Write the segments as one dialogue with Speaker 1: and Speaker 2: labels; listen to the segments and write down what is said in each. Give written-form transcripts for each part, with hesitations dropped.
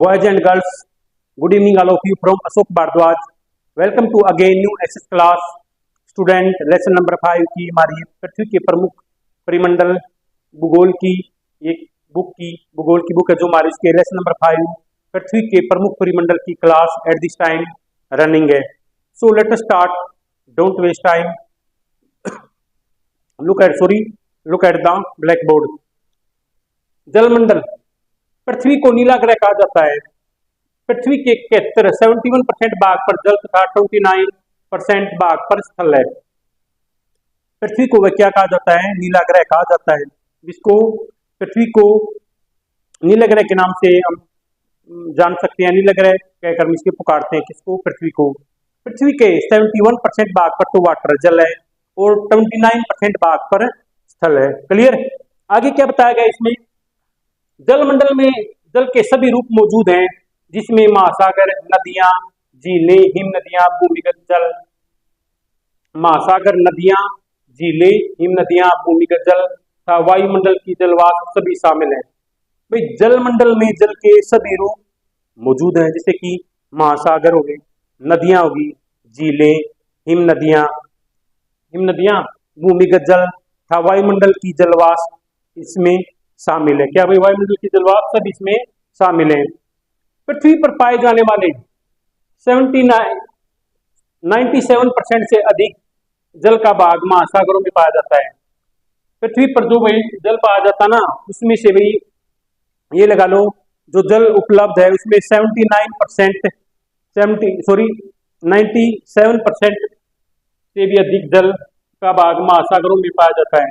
Speaker 1: Boys and girls, good evening all of you from Ashok Bhardwaj. Welcome to again new SS class. Student lesson number 5 की हमारी पृथ्वी के प्रमुख परिमंडल भूगोल की एक भूगोल की बुक है जो हमारी इसके लेसन नंबर 5 पृथ्वी के प्रमुख परिमंडल की class at this time running है. So let us start. Don't waste time. Look at the black board. जलमंडल. पृथ्वी को नीला ग्रह कहा जाता है. पृथ्वी के 71% भाग पर जल तथा 29% भाग पर स्थल है. पृथ्वी को वह क्या कहा जाता है? नीला ग्रह कहा जाता है. जिसको पृथ्वी को नीला ग्रह के नाम से हम जान सकते हैं. नीला ग्रह कहकर हम इसके पुकारते हैं किसको? पृथ्वी को. पृथ्वी के 71% भाग पर तो वाटर जल है और 29% भाग पर स्थल है. क्लियर? आगे क्या बताया गया इसमें? जलमंडल में जल के सभी रूप मौजूद हैं जिसमें महासागर, नदियां, झीलें, हिम नदियां, भूमिगत जल. महासागर, नदियां, झीलें, हिम नदियां, भूमिगत जल तथा वायुमंडल की जलवाष्प सभी शामिल हैं. भाई जलमंडल में जल के सभी रूप मौजूद हैं जैसे कि महासागर हो गए, नदियां होगी, झीलें, हिम नदियां, भूमिगत जल तथा वायुमंडल की जलवाष्प इसमें शामिल है. क्या भाई? वायुमंडल की जलवाष्प सब इसमें शामिल है. पृथ्वी पर पाए जाने वाले 97% से अधिक जल का भाग महासागरों में पाया जाता है. पृथ्वी पर जो भाई जल पाया जाता ना उसमें से भाई ये लगा लो जो जल उपलब्ध है उसमें 97% से भी अधिक जल का भाग महासागरों में पाया जाता है.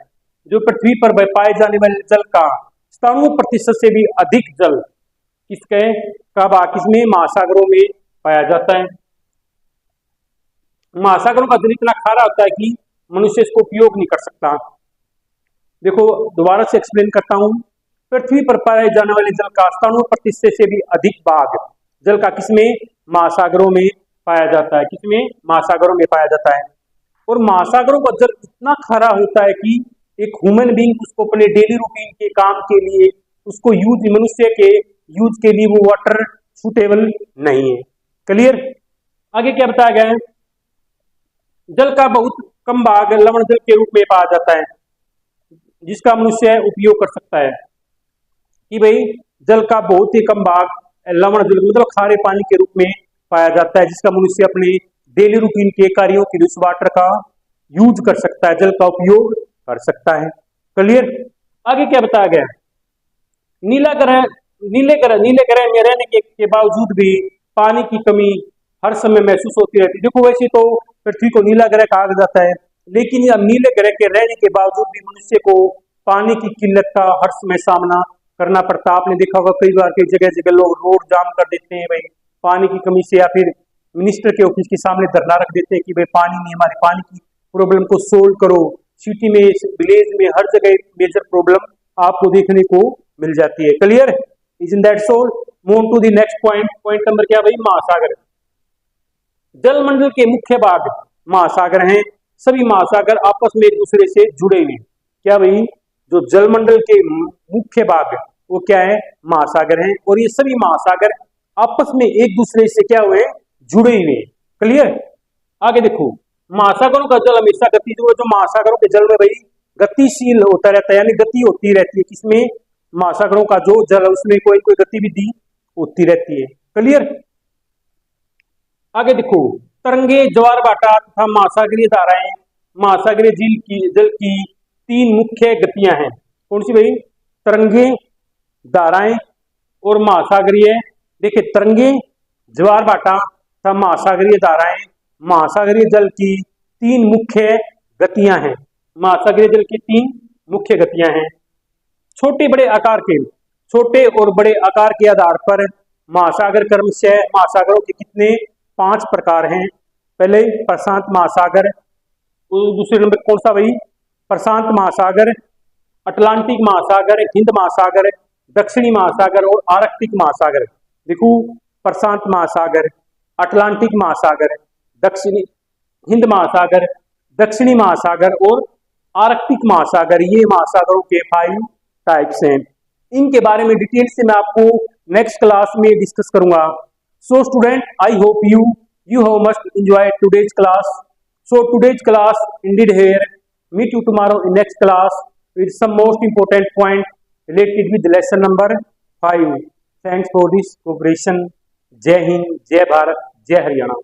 Speaker 1: जो पृथ्वी पर पाए जाने वाले जल का 97% से भी अधिक जल किसके का भाग किसमें? महासागरों में पाया जाता है. महासागरों का जल इतना खारा होता है कि मनुष्य इसको उपयोग नहीं कर सकता. देखो दोबारा से एक्सप्लेन करता हूं. पृथ्वी पर पाए जाने वाले जल का 97% से भी अधिक भाग जल का किसमें? महासागरों में पाया जाता है. किसमें? महासागरों में पाया जाता है. और महासागरों का जल इतना खारा होता है कि एक ह्यूमन बीइंग उसको अपने डेली रूटीन के काम के लिए उसको मनुष्य के यूज के लिए वो वाटर सुटेबल नहीं है. क्लियर? आगे क्या बताया गया है? जल का बहुत कम भाग लवण जल के रूप में पाया जाता है जिसका मनुष्य उपयोग कर सकता है. कि भाई जल का बहुत ही कम भाग लवण जल मतलब खारे पानी के रूप में पाया जाता है जिसका मनुष्य अपने डेली रूटीन के कार्यों के लिए उस वाटर का यूज कर सकता है, जल का उपयोग कर सकता है. क्लियर? आगे क्या बताया गया? नीले ग्रह में रहने के बावजूद भी पानी की कमी हर समय महसूस होती रहती है. देखो वैसे तो पृथ्वी को नीला ग्रह कहा जाता है लेकिन यह नीले ग्रह के रहने के बावजूद भी मनुष्य को पानी की किल्लत का हर समय सामना करना पड़ता. आपने देखा होगा कई बार कई जगह लोग रोड जाम कर देते हैं भाई पानी की कमी से, या फिर मिनिस्टर के ऑफिस के सामने धरना रख देते हैं कि भाई पानी नहीं, हमारे पानी की प्रॉब्लम को सोल्व करो. सिटी में, विलेज में, हर जगह मेजर प्रॉब्लम आपको देखने को मिल जाती है. Clear? Is in that soul. Move to the next point number क्या भाई? महासागर. जलमंडल के मुख्य भाग महासागर हैं. सभी महासागर आपस में एक दूसरे से जुड़े हुए. क्या भाई? जो जलमंडल के मुख्य भाग वो क्या है? महासागर हैं. और ये सभी महासागर आपस में एक दूसरे से क्या हुए? जुड़े हुए. क्लियर? आगे देखो. महासागरों का जल हमेशा गतिज, जो महासागरों के जल में भाई गतिशील होता रहता है यानी गति होती रहती है. किसमें? महासागरों का जो जल है उसमें कोई गतिविधि होती रहती है. क्लियर? आगे देखो. तरंगे, ज्वार भाटा तथा महासागरीय धाराएं. महासागरीय जल की 3 मुख्य गतियां हैं. कौन सी भाई? तरंगे, धाराएं और महासागरीय. देखिए तरंगे, ज्वार भाटा तथा महासागरीय धाराएं महासागरीय जल की 3 मुख्य गतियां हैं. महासागरीय जल की 3 मुख्य गतियां हैं. छोटे और बड़े आकार के आधार पर महासागर क्रमशः महासागरों के कितने 5 प्रकार हैं. पहले प्रशांत महासागर, दूसरे नंबर कौन सा भाई? प्रशांत महासागर, अटलांटिक महासागर, हिंद महासागर, दक्षिणी महासागर और आर्कटिक महासागर. देखो प्रशांत महासागर, अटलांटिक महासागर, हिंद महासागर, दक्षिणी महासागर और आर्कटिक महासागर, ये महासागरों के 5 टाइप्स हैं. इनके बारे में डिटेल से मैं आपको नेक्स्ट क्लास में डिस्कस करूंगा। So student, I hope you have must enjoyed today's class. So today's class ended here. Meet you tomorrow in next class with some most important point related with lesson number 5. Thanks for this cooperation. जय हिंद, जय भारत, जय हरियाणा।